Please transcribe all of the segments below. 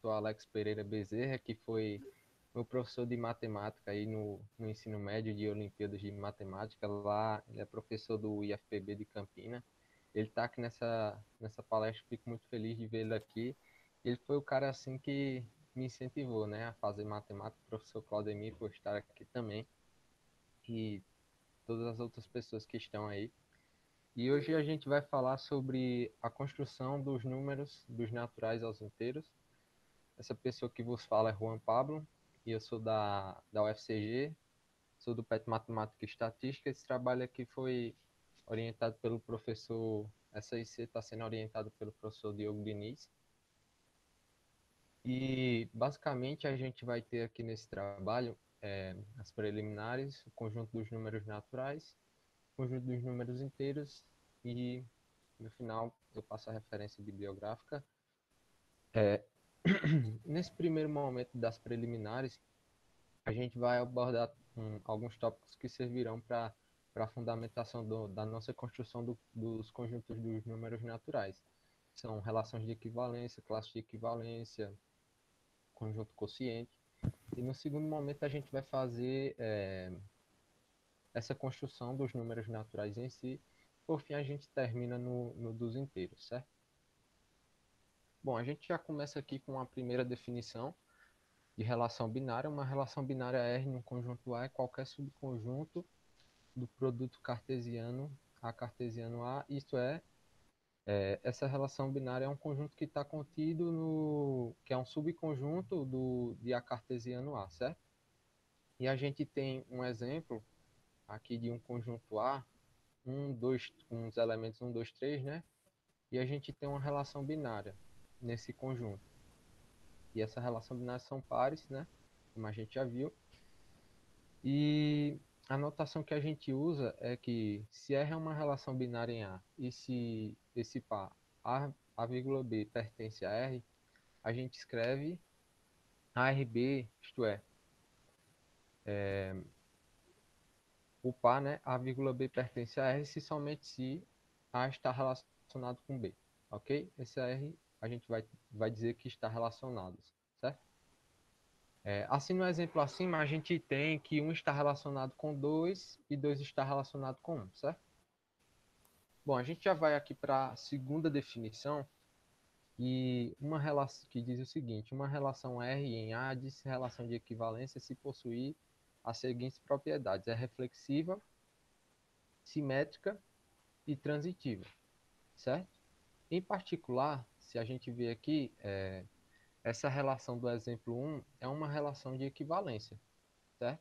professor Alex Pereira Bezerra, que foi meu professor de matemática aí no ensino médio de Olimpíadas de Matemática. Lá, ele é professor do IFPB de Campina. Ele está aqui nessa palestra, fico muito feliz de vê-lo aqui. Ele foi o cara assim que me incentivou, né, a fazer matemática, o professor Claudemir, por estar aqui também, e todas as outras pessoas que estão aí. E hoje a gente vai falar sobre a construção dos números dos naturais aos inteiros. Essa pessoa que vos fala é Juan Pablo, e eu sou da UFCG, sou do PET Matemática e Estatística. Esse trabalho aqui foi orientado pelo professor, essa IC está sendo orientado pelo professor Diogo Diniz. E basicamente a gente vai ter aqui nesse trabalho as preliminares, o conjunto dos números naturais, o conjunto dos números inteiros e no final eu passo a referência bibliográfica. Nesse primeiro momento das preliminares, a gente vai abordar alguns tópicos que servirão para a fundamentação da nossa construção dos conjuntos dos números naturais. São relações de equivalência, classe de equivalência, conjunto quociente. E no segundo momento a gente vai fazer essa construção dos números naturais em si. Por fim, a gente termina no dos inteiros, certo? Bom, a gente já começa aqui com a primeira definição de relação binária. Uma relação binária R no conjunto A é qualquer subconjunto do produto cartesiano A cartesiano A, isto é, essa relação binária é um conjunto que está contido que é um subconjunto de A cartesiano A, certo? E a gente tem um exemplo aqui de um conjunto A, com os elementos 1, 2, 3, né? E a gente tem uma relação binária nesse conjunto. E essa relação binária são pares, né? Como a gente já viu. E a notação que a gente usa é que se R é uma relação binária em A e se esse par A, vírgula B pertence a R, a gente escreve ARB, isto é, o par, né, A, vírgula B pertence a R se somente se A está relacionado com B, ok? Esse R a gente vai dizer que está relacionados, certo? Assim, no exemplo acima, a gente tem que um está relacionado com 2 e 2 está relacionado com 1, certo? Bom, a gente já vai aqui para a segunda definição, que diz o seguinte: uma relação R em A diz relação de equivalência se possuir as seguintes propriedades: é reflexiva, simétrica e transitiva, certo? Em particular, se a gente ver aqui, essa relação do exemplo 1 é uma relação de equivalência, certo?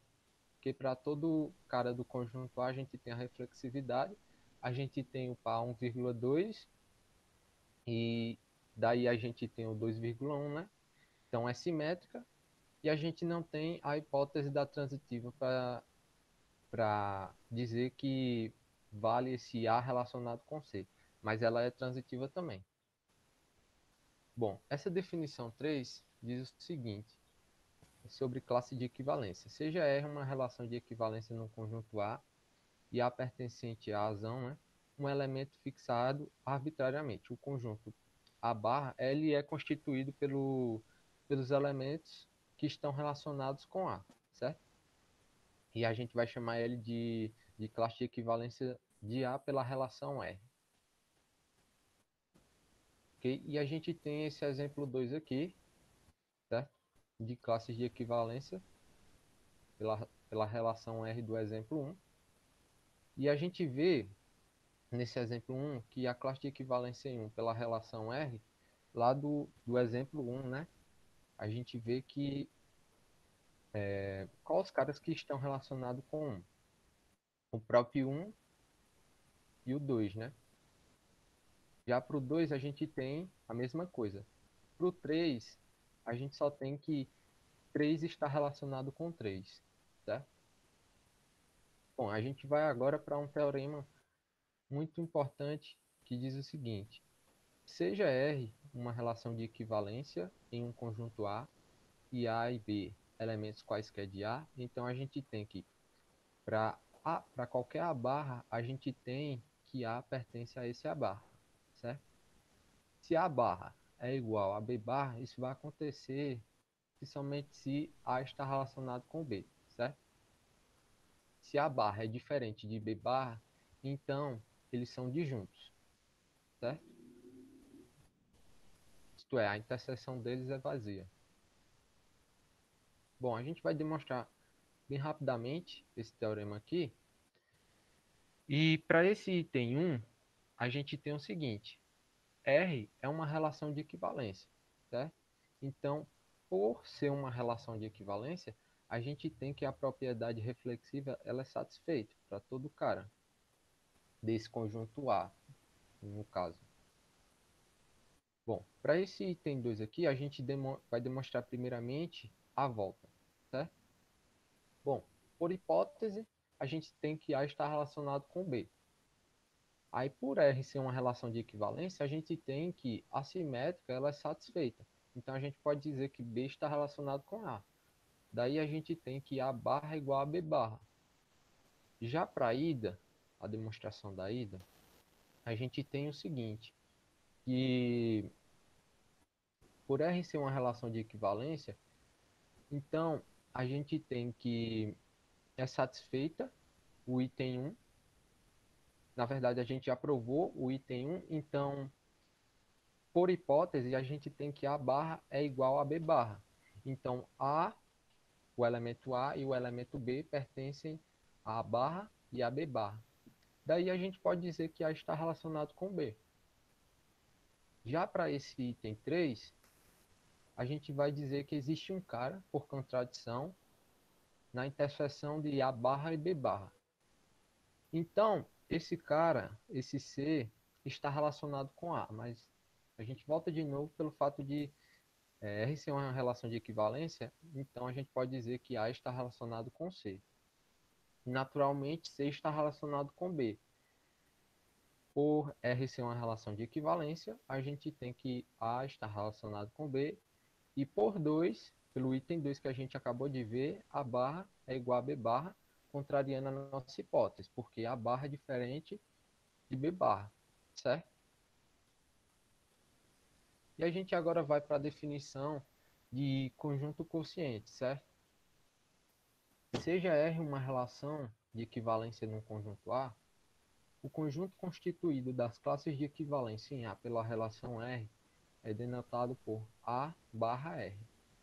Porque para todo cara do conjunto A, a gente tem a reflexividade, a gente tem o par 1,2 e daí a gente tem o 2,1, né? Então é simétrica e a gente não tem a hipótese da transitiva para dizer que vale esse A relacionado com C, mas ela é transitiva também. Bom, essa definição 3 diz o seguinte, sobre classe de equivalência. Seja R uma relação de equivalência no conjunto A e A pertencente à razão, né? Um elemento fixado arbitrariamente. O conjunto A barra, ele é constituído pelos elementos que estão relacionados com A, certo? E a gente vai chamar ele de classe de equivalência de A pela relação R. Okay? E a gente tem esse exemplo 2 aqui, certo? De classes de equivalência pela relação R do exemplo 1. E a gente vê nesse exemplo 1 que a classe de equivalência em 1 pela relação R, lá do exemplo 1, né? A gente vê que quais os caras que estão relacionados com 1? O próprio 1 e o 2, né? Já para o 2 a gente tem a mesma coisa. Para o 3, a gente só tem que 3 está relacionado com 3, certo? Bom, a gente vai agora para um teorema muito importante que diz o seguinte: seja R uma relação de equivalência em um conjunto A e A e B elementos quaisquer de A, então a gente tem que, para qualquer A barra, a gente tem que A pertence a esse A barra, certo? Se A barra é igual a B barra, isso vai acontecer principalmente se A está relacionado com B, certo? Se A barra é diferente de B barra, então eles são disjuntos, certo? Isto é, a interseção deles é vazia. Bom, a gente vai demonstrar bem rapidamente esse teorema aqui. E para esse item 1, a gente tem o seguinte: R é uma relação de equivalência, certo? Então, por ser uma relação de equivalência, a gente tem que a propriedade reflexiva ela é satisfeita para todo cara desse conjunto A, no caso. Bom, para esse item 2 aqui, a gente vai demonstrar primeiramente a volta, certo? Bom, por hipótese, a gente tem que A está relacionado com B. Aí, por R ser uma relação de equivalência, a gente tem que a simétrica ela é satisfeita. Então, a gente pode dizer que B está relacionado com A. Daí, a gente tem que A barra é igual a B barra. Já para a ida, a demonstração da ida, a gente tem o seguinte, que por R ser uma relação de equivalência, então a gente tem que é satisfeita o item 1. Na verdade, a gente já provou o item 1, então por hipótese, a gente tem que A barra é igual a B barra. Então, o elemento A e o elemento B pertencem a barra e a B barra. Daí a gente pode dizer que A está relacionado com B. Já para esse item 3, a gente vai dizer que existe um cara, por contradição, na interseção de A barra e B barra. Então, esse cara, esse C, está relacionado com A, mas a gente volta de novo pelo fato de R ser uma relação de equivalência, então a gente pode dizer que A está relacionado com C. Naturalmente, C está relacionado com B. Por R ser uma relação de equivalência, a gente tem que A está relacionado com B. E por 2, pelo item 2 que a gente acabou de ver, a barra é igual a B barra, contrariando a nossa hipótese, porque A barra é diferente de B barra, certo? E a gente agora vai para a definição de conjunto quociente, certo? Seja R uma relação de equivalência num conjunto A, o conjunto constituído das classes de equivalência em A pela relação R é denotado por A barra R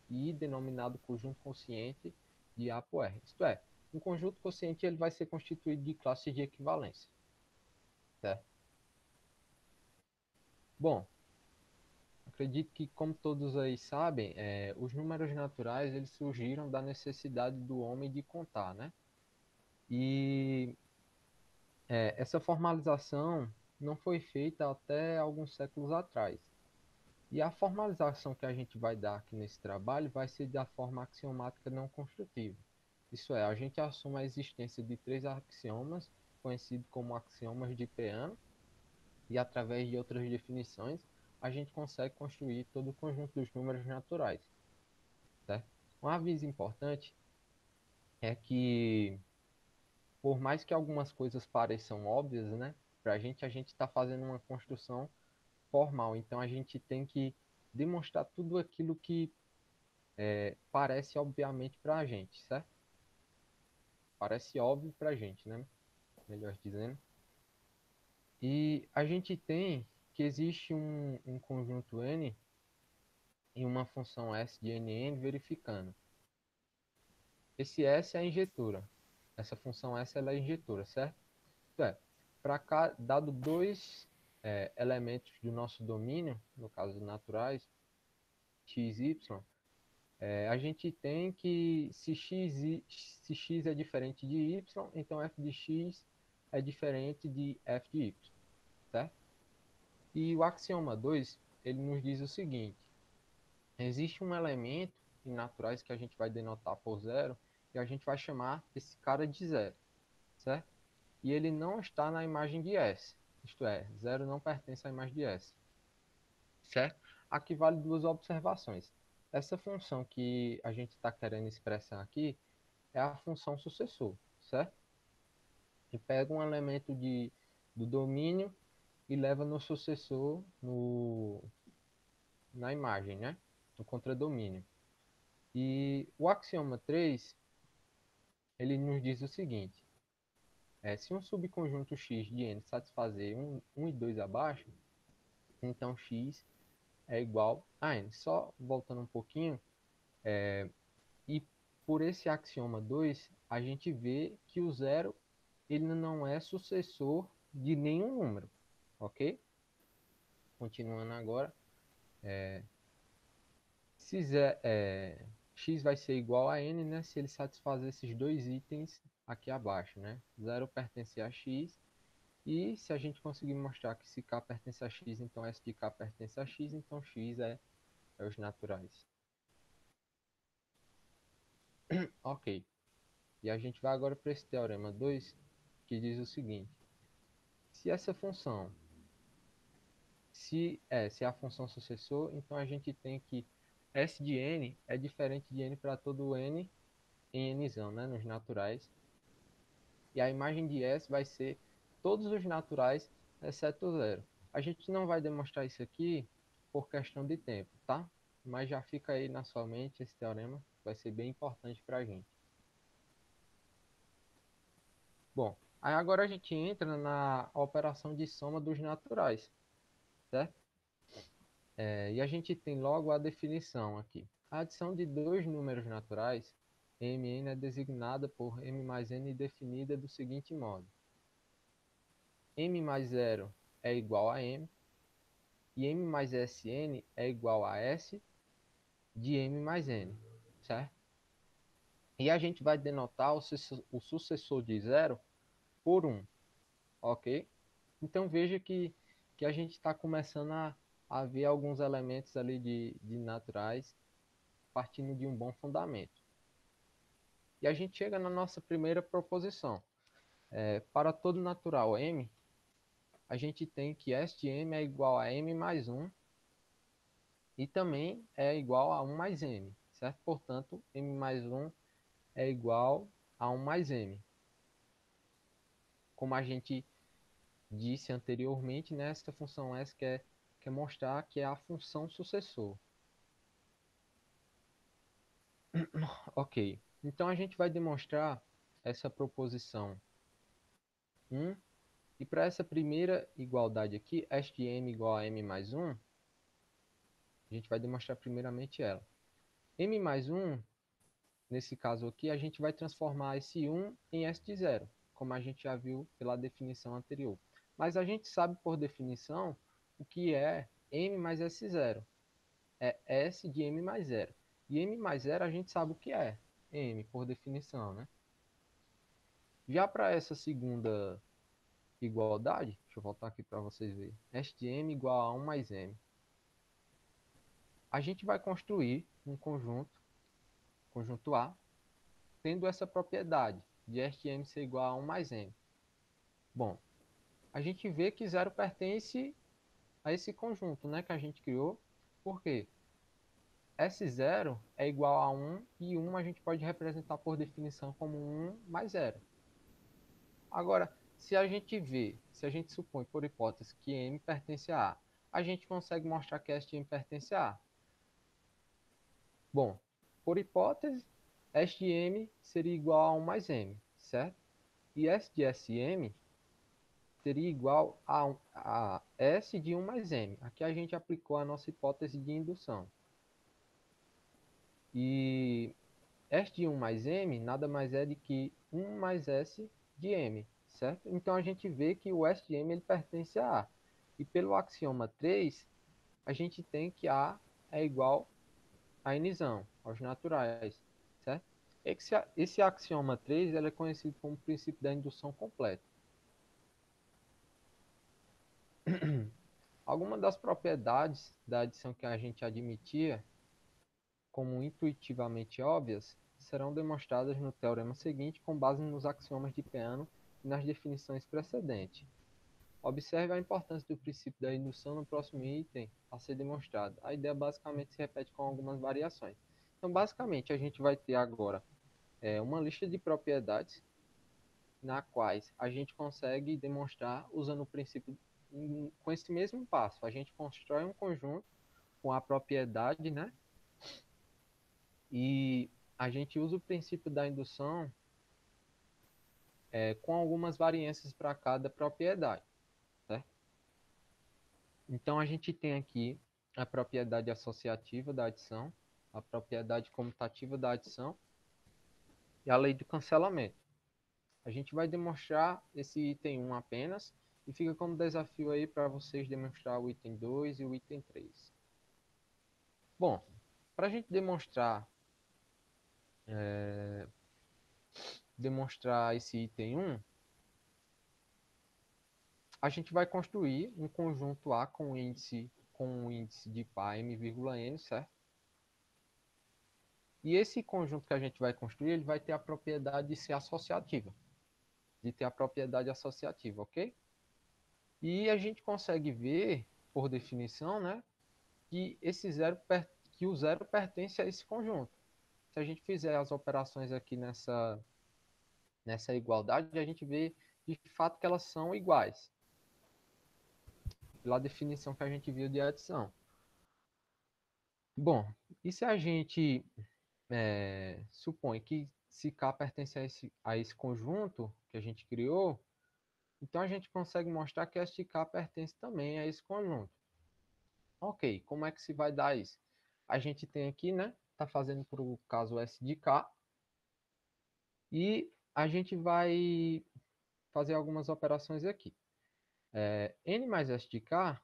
e denominado conjunto quociente de A por R. Isto é, um conjunto quociente ele vai ser constituído de classes de equivalência, certo? Bom, acredito que, como todos aí sabem, os números naturais eles surgiram da necessidade do homem de contar, né? E essa formalização não foi feita até alguns séculos atrás. E a formalização que a gente vai dar aqui nesse trabalho vai ser da forma axiomática não construtiva. Isso é, a gente assume a existência de três axiomas, conhecidos como axiomas de Peano, e através de outras definições, a gente consegue construir todo o conjunto dos números naturais. Certo? Um aviso importante é que, por mais que algumas coisas pareçam óbvias, né, para a gente está fazendo uma construção formal. Então, a gente tem que demonstrar tudo aquilo que parece obviamente para a gente, certo? Parece óbvio para a gente, né? Melhor dizendo. E a gente tem que existe um conjunto N e uma função S de NN verificando. Esse S é a injetura. Essa função S ela é a injetura, certo? Isto é, para cá, dado dois elementos do nosso domínio, no caso naturais, x, y, a gente tem que, se x é diferente de y, então f de x é diferente de f de y, certo? E o axioma 2 ele nos diz o seguinte, existe um elemento em naturais que a gente vai denotar por zero, e a gente vai chamar esse cara de zero, certo? E ele não está na imagem de S, isto é, zero não pertence à imagem de S, certo? Aqui vale duas observações. Essa função que a gente está querendo expressar aqui é a função sucessor, certo? E pega um elemento do domínio e leva no sucessor, na imagem, né? No contradomínio. E o axioma 3, ele nos diz o seguinte: se um subconjunto X de N satisfazer 1 e 2 abaixo, então X é igual a N. Só voltando um pouquinho, e por esse axioma 2, a gente vê que o zero ele não é sucessor de nenhum número, ok? Continuando agora, se x vai ser igual a n, né, se ele satisfazer esses dois itens aqui abaixo, né? 0 pertence a x, e se a gente conseguir mostrar que se k pertence a x, então S de k pertence a x, então x é os naturais. Ok. E a gente vai agora para esse teorema 2, que diz o seguinte: se essa função, se é a função sucessor, então a gente tem que S de n é diferente de n para todo n em nzão, né, nos naturais. E a imagem de S vai ser todos os naturais, exceto o zero. A gente não vai demonstrar isso aqui por questão de tempo, tá? Mas já fica aí na sua mente esse teorema, vai ser bem importante para a gente. Bom, aí agora a gente entra na operação de soma dos naturais, certo? E a gente tem logo a definição aqui. A adição de dois números naturais, mn, é designada por m mais n definida do seguinte modo: m mais 0 é igual a m, e m mais Sn é igual a S de m mais n, certo? E a gente vai denotar o sucessor de zero por 1, ok? Então veja que a gente está começando a ver alguns elementos ali de naturais partindo de um bom fundamento. E a gente chega na nossa primeira proposição. Para todo natural m, a gente tem que S de m é igual a m mais 1 e também é igual a 1 mais m, certo? Portanto, m mais 1 é igual a 1 mais m. Como a gente disse anteriormente, né, essa função S quer mostrar que é a função sucessor. Ok, então a gente vai demonstrar essa proposição 1, e para essa primeira igualdade aqui, S de m igual a m mais 1, a gente vai demonstrar primeiramente ela. M mais 1, nesse caso aqui, a gente vai transformar esse 1 em S de 0, como a gente já viu pela definição anterior. Mas a gente sabe por definição o que é m mais S0. É S de m mais 0. E m mais 0 a gente sabe o que é m, por definição, né? Já para essa segunda igualdade, deixa eu voltar aqui para vocês verem. S de m igual a 1 mais m. A gente vai construir um conjunto A, tendo essa propriedade de S de m ser igual a 1 mais m. Bom, a gente vê que zero pertence a esse conjunto, né, que a gente criou. Por quê? S0 é igual a 1 e 1 a gente pode representar por definição como 1 mais 0. Agora, se a gente supõe por hipótese que M pertence a A gente consegue mostrar que S de M pertence a A. Bom, por hipótese, S de M seria igual a 1 mais M, certo? E S de SM seria igual a S de 1 mais M. Aqui a gente aplicou a nossa hipótese de indução. E S de 1 mais M nada mais é do que 1 mais S de M, certo? Então a gente vê que o S de M ele pertence a A. E pelo axioma 3, a gente tem que A é igual a Nzão, aos naturais, certo? Esse axioma 3 ele é conhecido como princípio da indução completa. Algumas das propriedades da adição que a gente admitia como intuitivamente óbvias serão demonstradas no teorema seguinte com base nos axiomas de Peano e nas definições precedentes. Observe a importância do princípio da indução no próximo item a ser demonstrado. A ideia basicamente se repete com algumas variações. Então, basicamente, a gente vai ter agora uma lista de propriedades na quais a gente consegue demonstrar usando o princípio com esse mesmo passo. A gente constrói um conjunto com a propriedade, né? E a gente usa o princípio da indução com algumas variâncias para cada propriedade, certo? Então, a gente tem aqui a propriedade associativa da adição, a propriedade comutativa da adição e a lei do cancelamento. A gente vai demonstrar esse item 1 apenas e fica como desafio aí para vocês demonstrar o item 2 e o item 3. Bom, para a gente demonstrar esse item 1, a gente vai construir um conjunto A com um índice de par m,n, certo? E esse conjunto que a gente vai construir, ele vai ter a propriedade de ser associativa, de ter a propriedade associativa, ok? E a gente consegue ver, por definição, né, que que o zero pertence a esse conjunto. Se a gente fizer as operações aqui nessa igualdade, a gente vê de fato que elas são iguais, pela definição que a gente viu de adição. Bom, e se a gente supõe que se K pertence a esse conjunto que a gente criou, então a gente consegue mostrar que este K pertence também a esse conjunto. Ok, como é que se vai dar isso? A gente tem aqui, né? Está fazendo para o caso S de K. E a gente vai fazer algumas operações aqui. N mais S de K,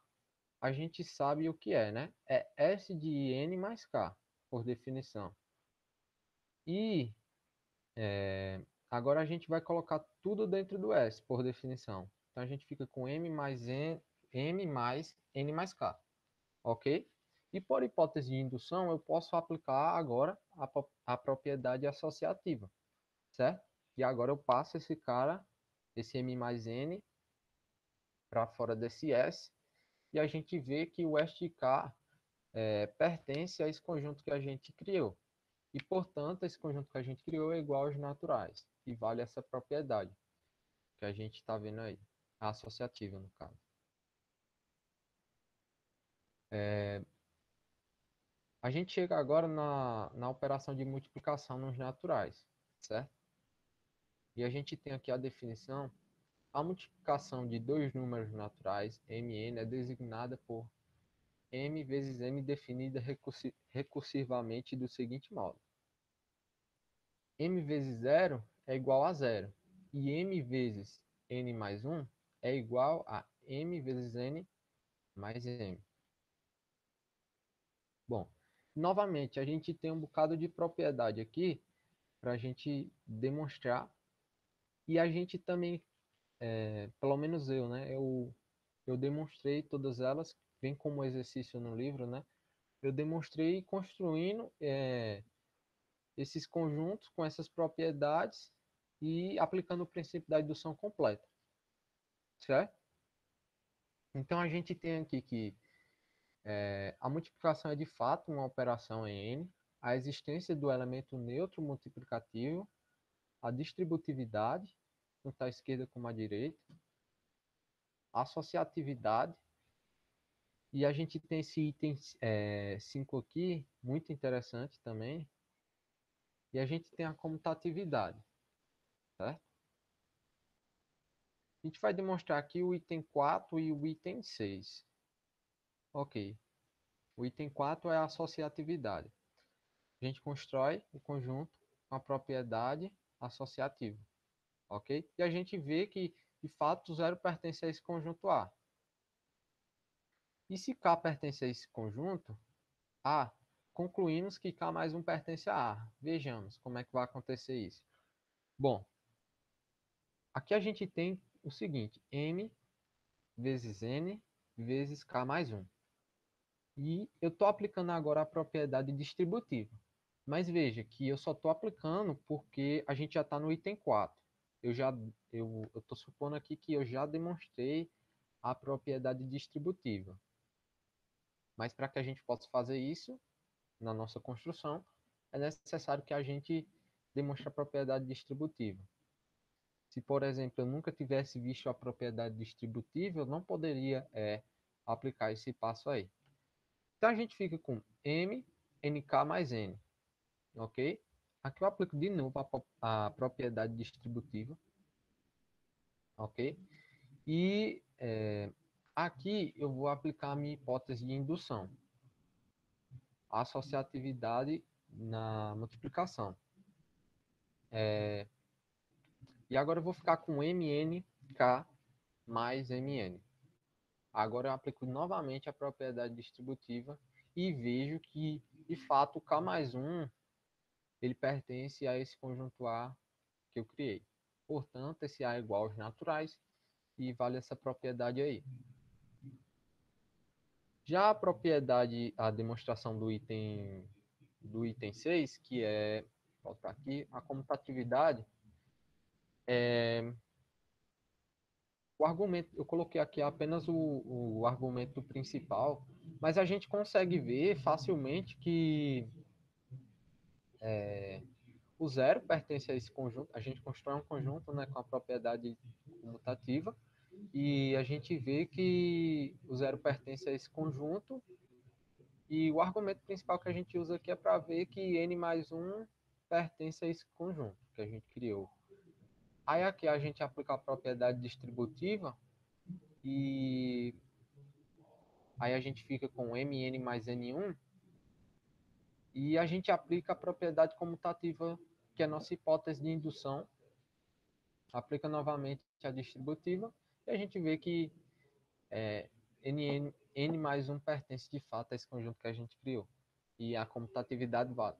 a gente sabe o que é, né? É S de N mais K, por definição. E agora a gente vai colocar tudo dentro do S, por definição. Então a gente fica com M mais N mais K, ok? E por hipótese de indução, eu posso aplicar agora a propriedade associativa, certo? E agora eu passo esse M mais N, para fora desse S, e a gente vê que o S de K pertence a esse conjunto que a gente criou. E, portanto, esse conjunto que a gente criou é igual aos naturais, e vale essa propriedade que a gente está vendo aí, a associativa, no caso. A gente chega agora na operação de multiplicação nos naturais, certo? E a gente tem aqui a definição. A multiplicação de dois números naturais, mn, é designada por m vezes m definida recursivamente do seguinte modo. M vezes 0 é igual a zero. E m vezes n mais 1 é igual a m vezes n mais m. Bom, novamente, a gente tem um bocado de propriedade aqui para a gente demonstrar. E a gente também, pelo menos eu, né? Eu demonstrei todas elas, vem como exercício no livro, né? Eu demonstrei construindo esses conjuntos com essas propriedades e aplicando o princípio da indução completa, certo? Então a gente tem aqui que a multiplicação é de fato uma operação em N, a existência do elemento neutro multiplicativo, a distributividade, tanto à esquerda como à direita, a associatividade, e a gente tem esse item 5 aqui, muito interessante também, e a gente tem a comutatividade, certo? A gente vai demonstrar aqui o item 4 e o item 6. Ok. O item 4 é a associatividade. A gente constrói o conjunto com a propriedade associativa. Ok? E a gente vê que, de fato, o zero pertence a esse conjunto A. E se K pertence a esse conjunto A, concluímos que K mais 1 pertence a A. Vejamos como é que vai acontecer isso. Bom, aqui a gente tem o seguinte, M vezes N vezes K mais 1. E eu estou aplicando agora a propriedade distributiva. Mas veja que eu só estou aplicando porque a gente já está no item 4. Eu estou supondo aqui que eu já demonstrei a propriedade distributiva. Mas para que a gente possa fazer isso na nossa construção, é necessário que a gente demonstre a propriedade distributiva. Se, por exemplo, eu nunca tivesse visto a propriedade distributiva, eu não poderia aplicar esse passo aí. Então a gente fica com M, NK mais N, ok? Aqui eu aplico de novo a propriedade distributiva, ok? E aqui eu vou aplicar a minha hipótese de indução, a associatividade na multiplicação. E agora eu vou ficar com MNK mais MN. Agora eu aplico novamente a propriedade distributiva e vejo que, de fato, o K mais 1 ele pertence a esse conjunto A que eu criei. Portanto, esse A é igual aos naturais e vale essa propriedade aí. Já a propriedade, a demonstração do item 6, que é, voltar aqui, a comutatividade, o argumento, eu coloquei aqui apenas o argumento principal, mas a gente consegue ver facilmente que o zero pertence a esse conjunto, a gente constrói um conjunto, né, com a propriedade comutativa, e a gente vê que o zero pertence a esse conjunto, e o argumento principal que a gente usa aqui é para ver que n mais 1 pertence a esse conjunto que a gente criou. Aí aqui a gente aplica a propriedade distributiva, e aí a gente fica com mn mais n1, e a gente aplica a propriedade comutativa, que é a nossa hipótese de indução, aplica novamente a distributiva, e a gente vê que n mais 1 pertence de fato a esse conjunto que a gente criou. E a comutatividade vale.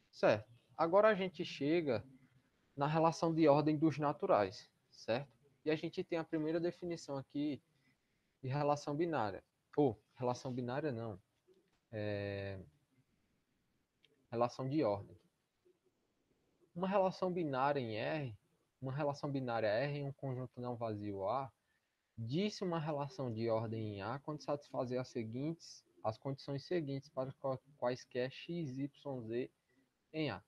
Certo. Agora a gente chega na relação de ordem dos naturais, certo? E a gente tem a primeira definição aqui de relação binária. Ou, relação binária não, relação de ordem. Uma relação binária em R, uma relação binária R em um conjunto não vazio A, diz uma relação de ordem em A quando satisfazer as condições seguintes para quaisquer x, y, z em A.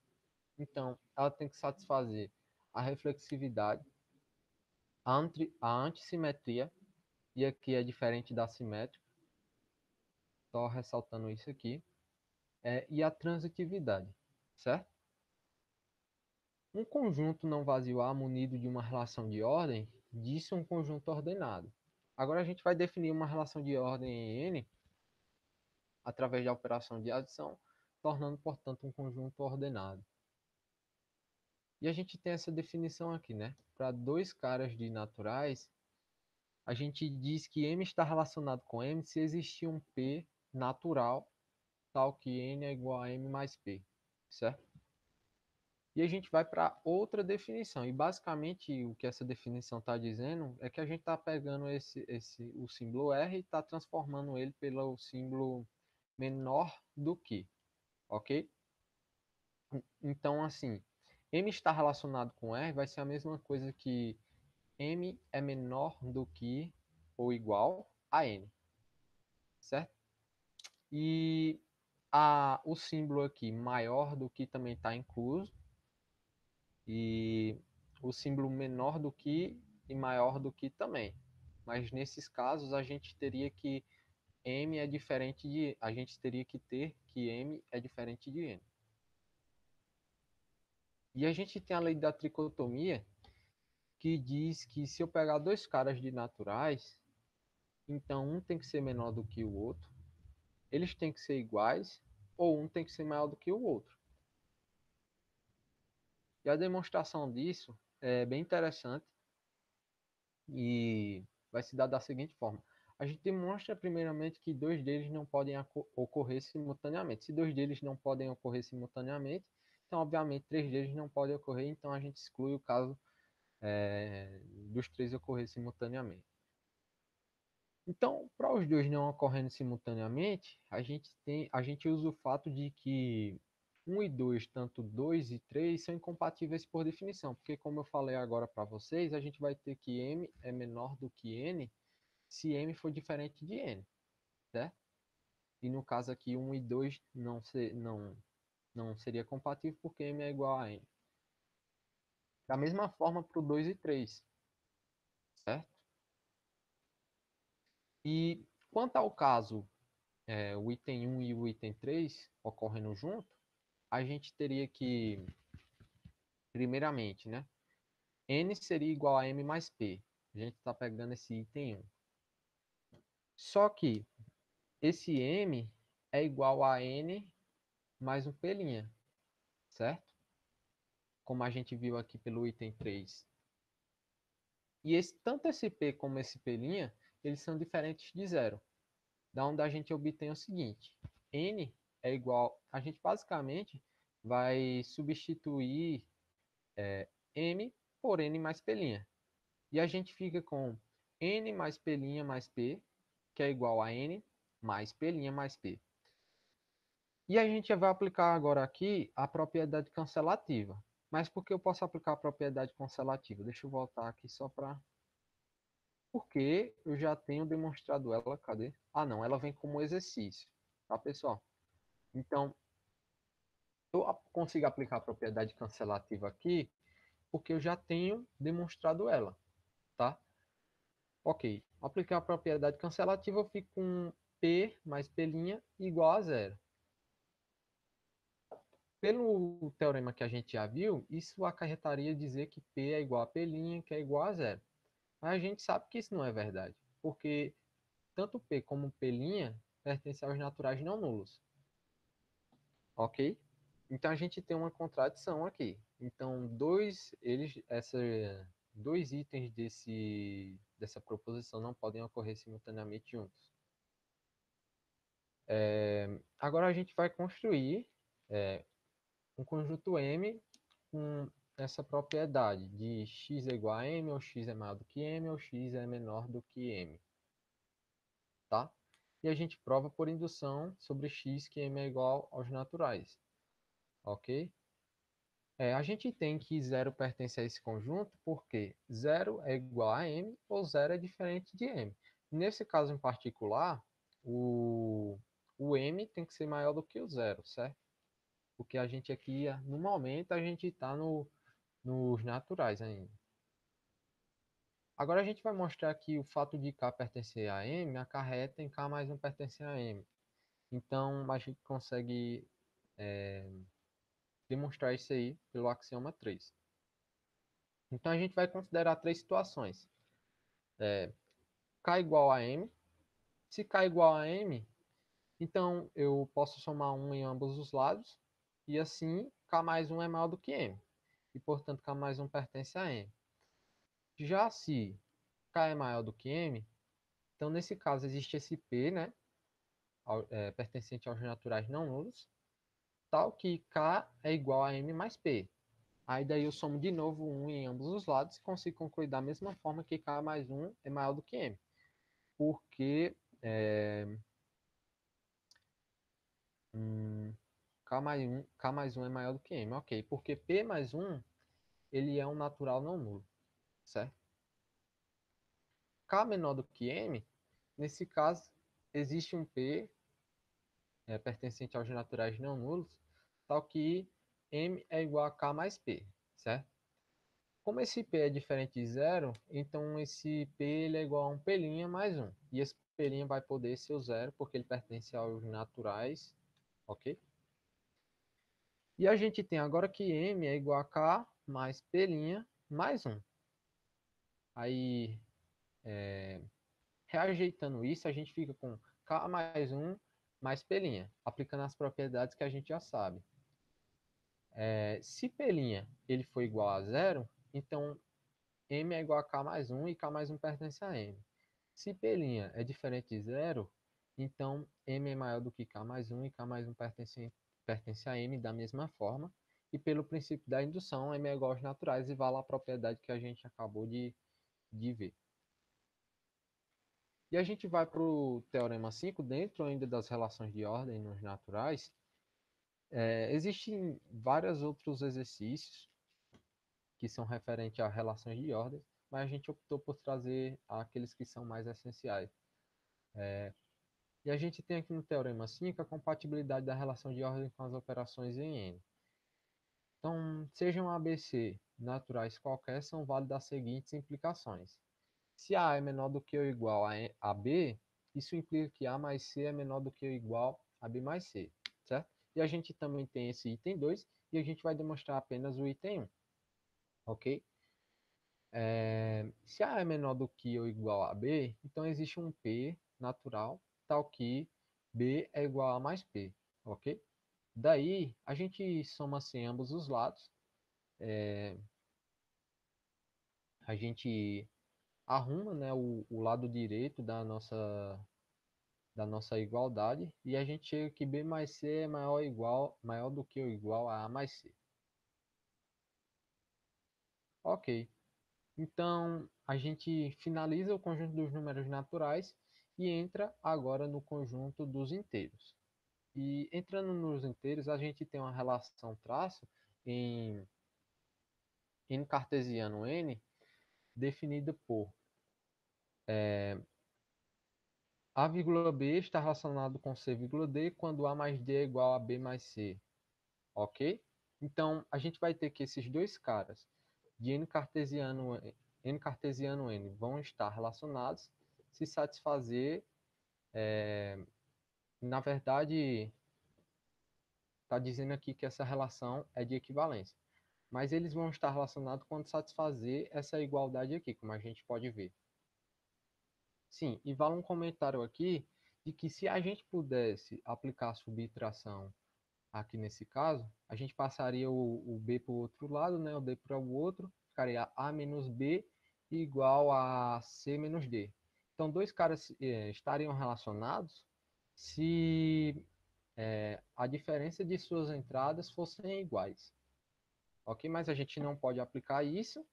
Então, ela tem que satisfazer a reflexividade, a antissimetria, e aqui é diferente da simétrica, só ressaltando isso aqui, e a transitividade, certo? Um conjunto não vazio A munido de uma relação de ordem diz um conjunto ordenado. Agora a gente vai definir uma relação de ordem em N através da operação de adição, tornando, portanto, um conjunto ordenado. E a gente tem essa definição aqui, né? Para dois caras de naturais, a gente diz que M está relacionado com M se existir um P natural, tal que N é igual a M mais P, certo? E a gente vai para outra definição. E basicamente o que essa definição está dizendo é que a gente está pegando o símbolo R e está transformando ele pelo símbolo menor do que, ok? Então, assim, M está relacionado com R vai ser a mesma coisa que M é menor do que ou igual a N, certo? E o símbolo aqui maior do que também está incluso, e o símbolo menor do que e maior do que também. Mas nesses casos a gente teria que M é diferente de, a gente teria que ter que M é diferente de N. E a gente tem a lei da tricotomia, que diz que se eu pegar dois caras de naturais, então um tem que ser menor do que o outro, eles têm que ser iguais, ou um tem que ser maior do que o outro. E a demonstração disso é bem interessante e vai se dar da seguinte forma. A gente demonstra primeiramente que dois deles não podem ocorrer simultaneamente. Se dois deles não podem ocorrer simultaneamente, então obviamente três deles não podem ocorrer, então a gente exclui o caso dos três ocorrer simultaneamente. Então, para os dois não ocorrendo simultaneamente, a gente usa o fato de que 1 e 2, tanto 2 e 3, são incompatíveis por definição, porque como eu falei agora para vocês, a gente vai ter que M é menor do que N se M for diferente de N, certo? E no caso aqui, 1 e 2 não seria compatível porque M é igual a N. Da mesma forma para o 2 e 3, certo? E quanto ao caso o item 1 e o item 3 ocorrendo junto, a gente teria que, primeiramente, né? N seria igual a M mais P. A gente está pegando esse item 1. Só que esse M é igual a N mais um P', certo? Como a gente viu aqui pelo item 3. E tanto esse P como esse P', eles são diferentes de zero. Da onde a gente obtém o seguinte: N é igual... A gente basicamente vai substituir M por N mais P'. E a gente fica com N mais P' mais P, que é igual a N mais P' mais P. E a gente vai aplicar agora aqui a propriedade cancelativa. Mas por que eu posso aplicar a propriedade cancelativa? Deixa eu voltar aqui só para... Porque eu já tenho demonstrado ela. Cadê? Ah, não. Ela vem como exercício. Tá, pessoal? Então, eu consigo aplicar a propriedade cancelativa aqui porque eu já tenho demonstrado ela. Tá? Ok. Aplicar a propriedade cancelativa, eu fico com P mais P' igual a zero. Pelo teorema que a gente já viu, isso acarretaria dizer que P é igual a P', que é igual a zero. Mas a gente sabe que isso não é verdade, porque tanto P como P' pertencem aos naturais não nulos, ok? Então a gente tem uma contradição aqui. Então dois itens dessa proposição não podem ocorrer simultaneamente juntos. Agora a gente vai construir um conjunto M com essa propriedade de x é igual a m, ou x é maior do que m, ou x é menor do que m. Tá? E a gente prova por indução sobre x que m é igual aos naturais. Ok? A gente tem que zero pertence a esse conjunto porque zero é igual a m ou zero é diferente de m. Nesse caso em particular, o m tem que ser maior do que o zero, certo? Porque a gente aqui, no momento, a gente está nos naturais ainda. Agora a gente vai mostrar que o fato de K pertencer a M acarreta em K mais 1 pertencer a M. Então a gente consegue demonstrar isso aí pelo axioma 3. Então a gente vai considerar três situações. K igual a M. Se K igual a M, então eu posso somar 1 em ambos os lados. E assim K mais 1 é maior do que M. E portanto K mais 1 pertence a M. Já se K é maior do que M, então nesse caso existe esse P, né? Pertencente aos naturais não nulos, tal que K é igual a M mais P. Aí daí eu somo de novo 1 em ambos os lados e consigo concluir da mesma forma que K mais 1 é maior do que M. Porque K mais 1 é maior do que M. Ok, porque P mais 1 ele é um natural não nulo, certo? K menor do que M, nesse caso, existe um P pertencente aos naturais não nulos, tal que M é igual a K mais P, certo? Como esse P é diferente de zero, então esse P ele é igual a um P' mais 1. E esse P' vai poder ser o zero, porque ele pertence aos naturais, ok? E a gente tem agora que M é igual a K mais P' mais 1. Aí, reajeitando isso, a gente fica com K mais 1 mais P', aplicando as propriedades que a gente já sabe. Se P' ele for igual a zero, então M é igual a K mais 1 e K mais 1 pertence a M. Se P' é diferente de zero, então M é maior do que K mais 1 e K mais 1 pertence a M da mesma forma. E pelo princípio da indução, M é igual aos naturais e vale a propriedade que a gente acabou de ver. E a gente vai para o teorema 5, dentro ainda das relações de ordem nos naturais. Existem vários outros exercícios que são referentes a relações de ordem, mas a gente optou por trazer aqueles que são mais essenciais. E a gente tem aqui no teorema 5 a compatibilidade da relação de ordem com as operações em N. Então, sejam ABC naturais qualquer, são válidas as seguintes implicações. Se A é menor do que ou igual a B, isso implica que A mais C é menor do que ou igual a B mais C, certo? E a gente também tem esse item 2 e a gente vai demonstrar apenas o item 1, ok? Se A é menor do que ou igual a B, então existe um P natural, tal que B é igual a mais P, ok? Daí, a gente soma assim ambos os lados, a gente arruma, né, o lado direito da nossa igualdade e a gente chega que B mais C é maior do que ou igual a mais C. Ok, então a gente finaliza o conjunto dos números naturais e entra agora no conjunto dos inteiros. E entrando nos inteiros, a gente tem uma relação traço em n cartesiano n definida por A, B está relacionado com C, D quando A mais D é igual a B mais C, ok? Então, a gente vai ter que esses dois caras de n cartesiano n vão estar relacionados se satisfazer, na verdade, está dizendo aqui que essa relação é de equivalência, mas eles vão estar relacionados quando satisfazer essa igualdade aqui, como a gente pode ver. Sim, e vale um comentário aqui de que se a gente pudesse aplicar a subtração aqui nesse caso, a gente passaria o B para o outro lado, né? O D para o outro, ficaria A menos B igual a C menos D. Então, dois caras estariam relacionados se a diferença de suas entradas fossem iguais. Ok? Mas a gente não pode aplicar isso,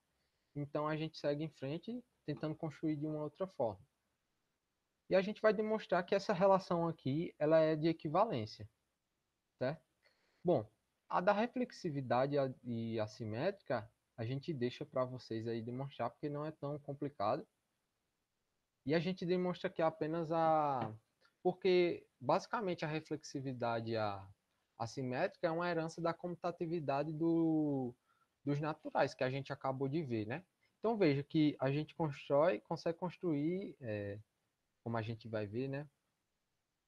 então a gente segue em frente tentando construir de uma outra forma. E a gente vai demonstrar que essa relação aqui ela é de equivalência, certo? Bom, a da reflexividade e assimétrica, a gente deixa para vocês aí demonstrar, porque não é tão complicado. E a gente demonstra que é apenas a... Porque, basicamente, a reflexividade e a assimétrica é uma herança da comutatividade dos naturais, que a gente acabou de ver, né? Então, veja que a gente consegue construir, como a gente vai ver, né?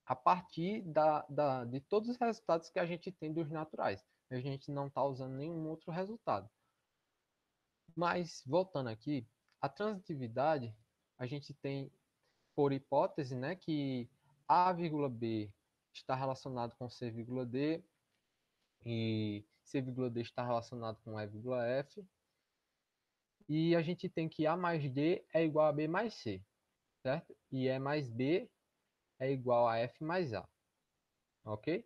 A partir de todos os resultados que a gente tem dos naturais. A gente não está usando nenhum outro resultado. Mas, voltando aqui, a transitividade, a gente tem, por hipótese, né, que A, B está relacionado com C, D e C, D está relacionado com F, e a gente tem que A mais D é igual a B mais C, certo? E E mais B é igual a F mais A, ok?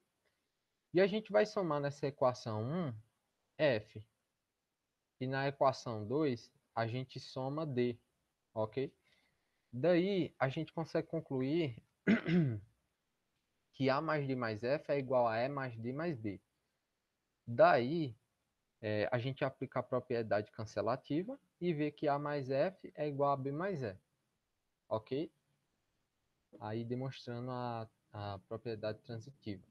E a gente vai somar nessa equação 1 F. E na equação 2 a gente soma D, ok? Daí, a gente consegue concluir que A mais D mais F é igual a E mais D mais B. Daí, a gente aplica a propriedade cancelativa e vê que A mais F é igual a B mais E, ok? Aí demonstrando a propriedade transitiva.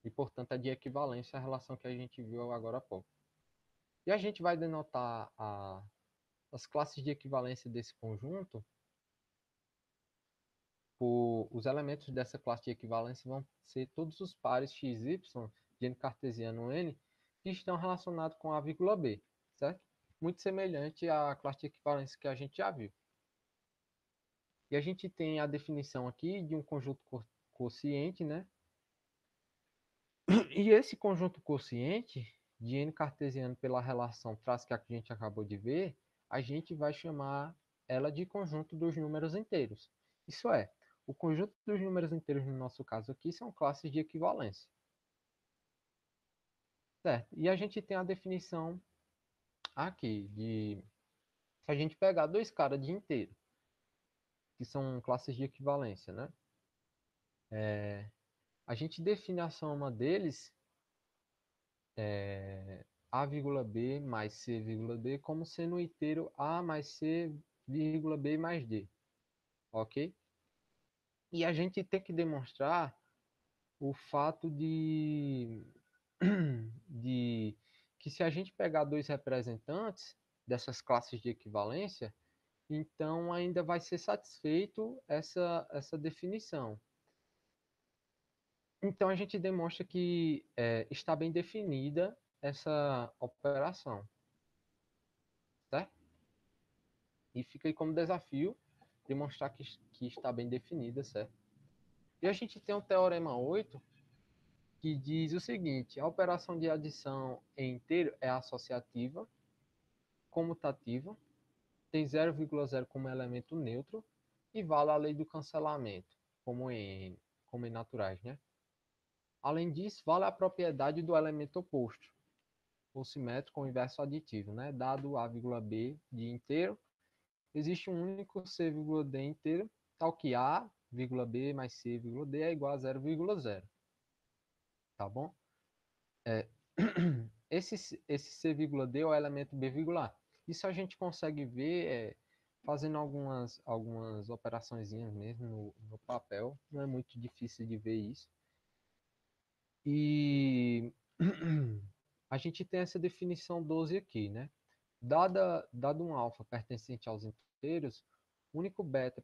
E, portanto, é de equivalência à relação que a gente viu agora há pouco. E a gente vai denotar as classes de equivalência desse conjunto os elementos dessa classe de equivalência vão ser todos os pares x, y de n cartesiano n que estão relacionados com a vírgula b, certo? Muito semelhante à classe de equivalência que a gente já viu. E a gente tem a definição aqui de um conjunto quociente, né? E esse conjunto quociente de n cartesiano pela relação traço que a gente acabou de ver, a gente vai chamar ela de conjunto dos números inteiros. Isso é, o conjunto dos números inteiros, no nosso caso aqui, são classes de equivalência. Certo? E a gente tem a definição aqui de se a gente pegar dois caras de inteiro, que são classes de equivalência, né? A gente define a soma deles, A, B mais C, D, como sendo o inteiro A mais C, B mais D. Ok? E a gente tem que demonstrar o fato de que se a gente pegar dois representantes dessas classes de equivalência, então ainda vai ser satisfeito essa definição. Então, a gente demonstra que está bem definida essa operação, certo? E fica aí como desafio demonstrar que está bem definida, certo? E a gente tem o teorema 8, que diz o seguinte: a operação de adição em inteiro é associativa, comutativa, tem 0,0 como elemento neutro e vale a lei do cancelamento, como em naturais, né? Além disso, vale a propriedade do elemento oposto, ou simétrico ou inverso aditivo, né? Dado A, B de inteiro, existe um único C,D inteiro, tal que A, B mais C,D é igual a 0,0. Tá bom? Esse C,D é o elemento B,A. Isso a gente consegue ver fazendo algumas operaçõezinhas mesmo no papel. Não é muito difícil de ver isso. E a gente tem essa definição 12 aqui, né? Dado um alfa pertencente aos inteiros, o único beta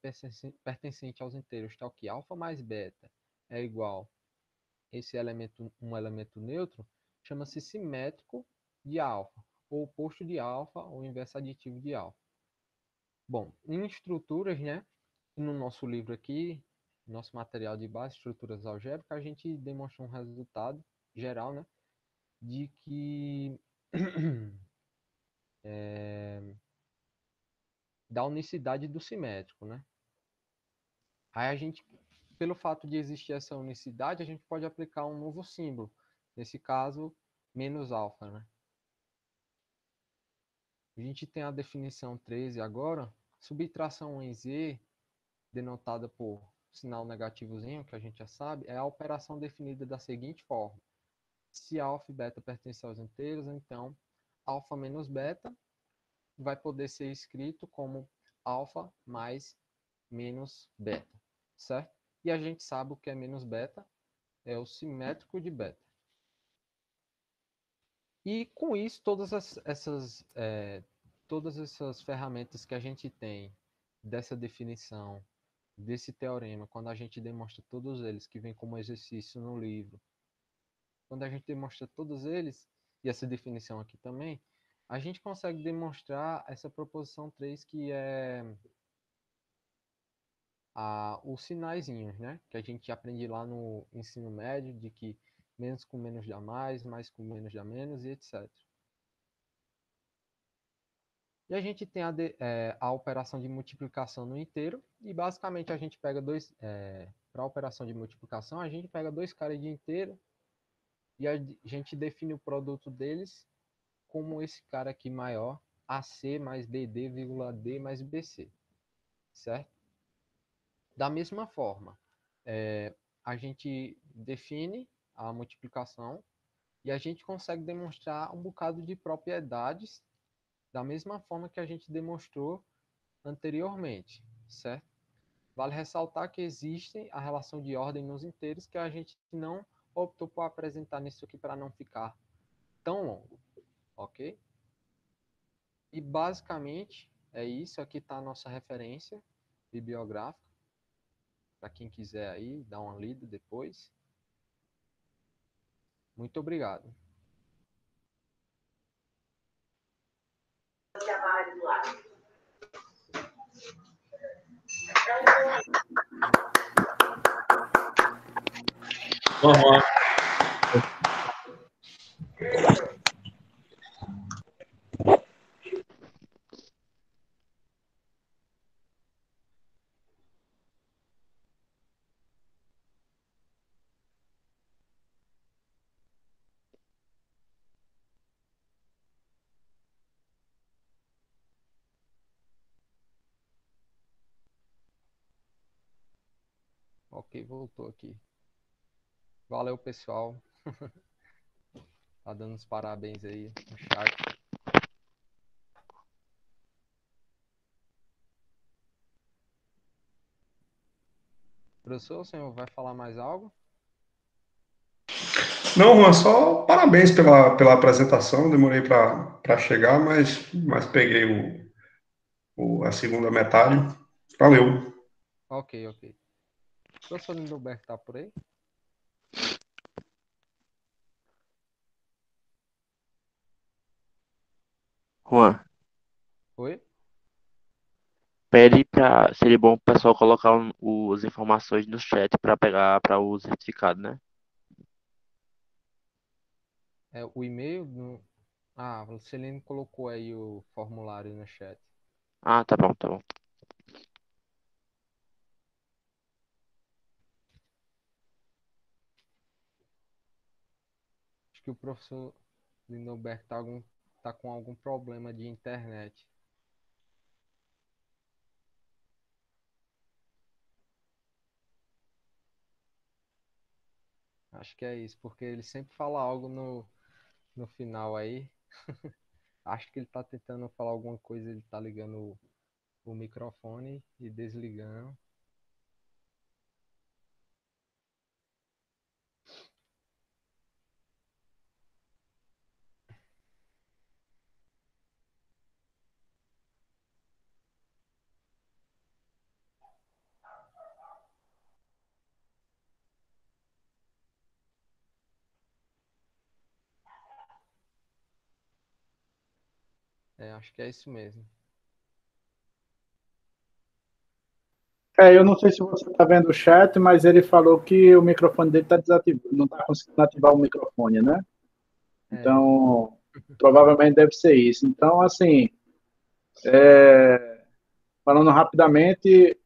pertencente aos inteiros, tal que alfa mais beta é igual esse elemento, um elemento neutro, chama-se simétrico de alfa, ou oposto de alfa, ou inverso aditivo de alfa. Bom, em estruturas, né? No nosso livro aqui, nosso material de base, estruturas algébricas, a gente demonstra um resultado geral, né? De que da unicidade do simétrico, né? Aí a gente, pelo fato de existir essa unicidade, a gente pode aplicar um novo símbolo. Nesse caso, menos alfa, né? A gente tem a definição 13 agora. Subtração em Z, denotada por sinal negativozinho, que a gente já sabe, é a operação definida da seguinte forma. Se alfa e beta pertencem aos inteiros, então alfa menos beta vai poder ser escrito como alfa mais menos beta, certo? E a gente sabe o que é menos beta, é o simétrico de beta. E com isso, todas essas ferramentas que a gente tem dessa definição, desse teorema, quando a gente demonstra todos eles, que vem como exercício no livro, quando a gente demonstra todos eles, e essa definição aqui também, a gente consegue demonstrar essa proposição 3, que é os sinaizinhos, né? Que a gente aprende lá no ensino médio, de que menos com menos dá mais com menos dá menos, e etc. E a gente tem a operação de multiplicação no inteiro, e basicamente a gente pega para a operação de multiplicação, a gente pega dois caras de inteiro, e a gente define o produto deles como esse cara aqui maior, AC mais BD, D mais BC, certo? Da mesma forma, a gente define a multiplicação e a gente consegue demonstrar um bocado de propriedades da mesma forma que a gente demonstrou anteriormente, certo? Vale ressaltar que existe a relação de ordem nos inteiros que a gente não optou por apresentar nisso aqui para não ficar tão longo, ok? E basicamente é isso. Aqui está a nossa referência bibliográfica, para quem quiser aí dar uma lida depois. Muito obrigado. Uhum. Ok, voltou aqui. Valeu, pessoal. Tá dando os parabéns aí no chat. Professor, o senhor vai falar mais algo? Não, Juan, só parabéns pela apresentação. Demorei para chegar, mas peguei a segunda metade. Valeu. Ok, ok. O professor Lindoberg tá por aí? Juan, Oi? pede pra. Seria bom o pessoal colocar as informações no chat para pegar para o certificado, né? É o e-mail do... Ah, a Celene colocou aí o formulário no chat. Ah, tá bom, tá bom. Acho que o professor Lindoberg tá com algum problema de internet. Acho que é isso, porque ele sempre fala algo no final aí. Acho que ele tá tentando falar alguma coisa, ele tá ligando o microfone e desligando. É, acho que é isso mesmo. Eu não sei se você está vendo o chat, mas ele falou que o microfone dele está desativado, não está conseguindo ativar o microfone, né? É, Então, provavelmente deve ser isso. Então, assim, falando rapidamente,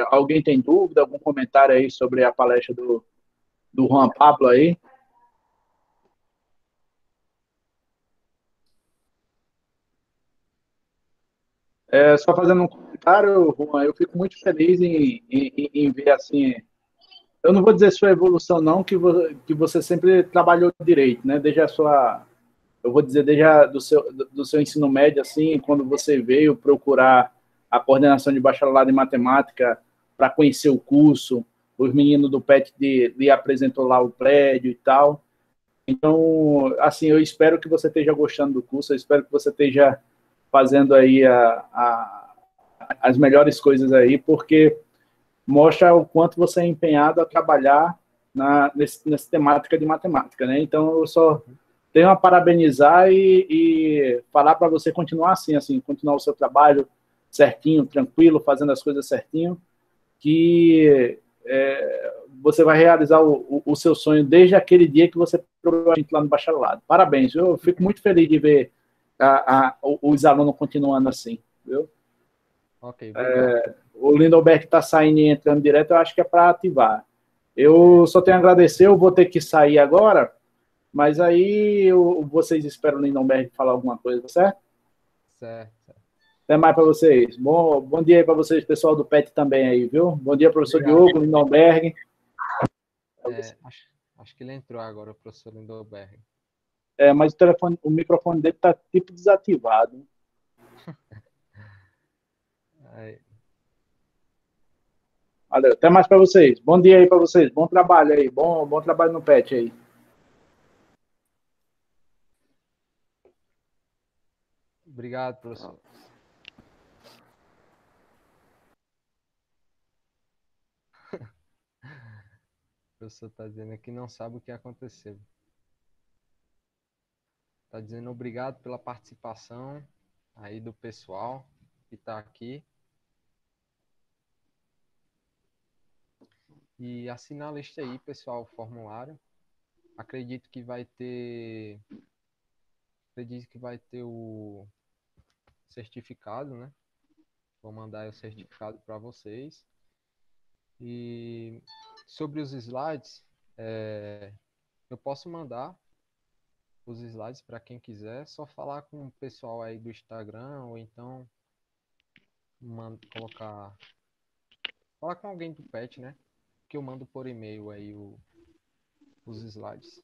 alguém tem dúvida, algum comentário aí sobre a palestra do Juan Pablo aí? Só fazendo um comentário, Juan, eu fico muito feliz em ver, assim, eu não vou dizer sua evolução não, que você sempre trabalhou direito, né? Desde a sua, eu vou dizer, do seu ensino médio, assim, quando você veio procurar a coordenação de bacharelado em matemática para conhecer o curso, os meninos do PET lhe apresentou lá o prédio e tal. Então, assim, eu espero que você esteja gostando do curso, eu espero que você esteja fazendo aí as melhores coisas aí, porque mostra o quanto você é empenhado a trabalhar nessa temática de matemática, né? Então, eu só tenho a parabenizar e falar para você continuar assim, continuar o seu trabalho certinho, tranquilo, fazendo as coisas certinho, que você vai realizar o seu sonho desde aquele dia que você provou a gente lá no bacharelado. Parabéns, eu fico muito feliz de ver os alunos continuando assim, viu? ok, obrigado. O Lindelberg está saindo e entrando direto, eu acho que é para ativar. Eu só tenho a agradecer, eu vou ter que sair agora, mas aí vocês esperam o Lindenberg falar alguma coisa, certo? Certo. Até mais para vocês. Bom dia aí para vocês, pessoal do PET também aí, viu? Bom dia, professor Obrigado. Diogo, Lindenberg. Acho que ele entrou agora, o professor Lindoberg. Mas o microfone dele está tipo desativado. Aí, Valeu, até mais para vocês. Bom dia aí para vocês. Bom trabalho aí. Bom trabalho no PET aí. obrigado, professor. O professor está dizendo que não sabe o que aconteceu. Está dizendo obrigado pela participação aí do pessoal que está aqui. E assina a lista aí, pessoal, o formulário. Acredito que vai ter. Acredito que vai ter o certificado, né? Vou mandar o certificado para vocês. E sobre os slides, eu posso mandar os slides para quem quiser, só falar com o pessoal aí do Instagram ou então colocar, falar com alguém do PET, né? Que eu mando por e-mail aí os slides.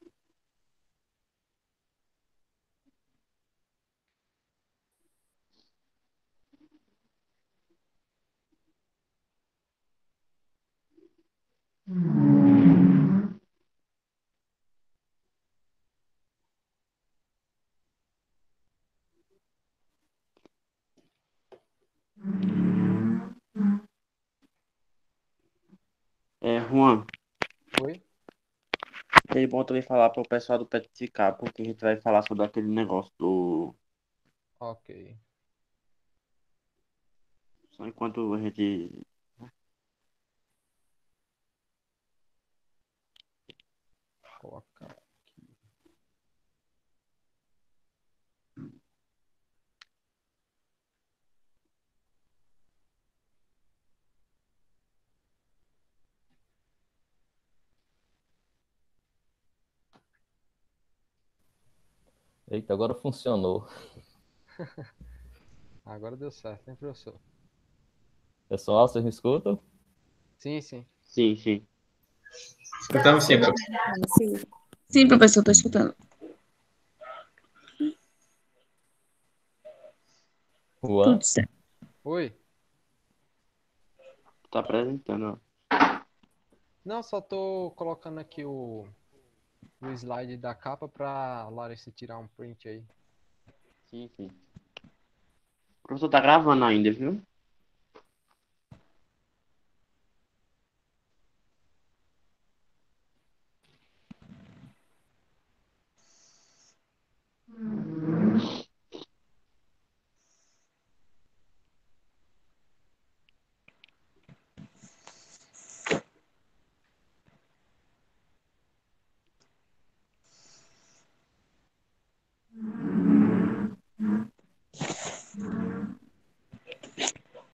Juan, Oi? é bom também falar para o pessoal do Petrificar, porque a gente vai falar sobre aquele negócio do. Ok. Só enquanto a gente. Colocar. Eita, agora funcionou. Agora deu certo, hein, professor? Pessoal, vocês me escutam? Sim, sim. Sim, sim. Escutamos sim, professor. Sim, sim, professor, estou escutando. Juan? Tudo certo. Oi? Tá apresentando, ó. Não, só tô colocando aqui o slide da capa pra Larissa tirar um print aí. Sim, sim. O professor tá gravando ainda, viu?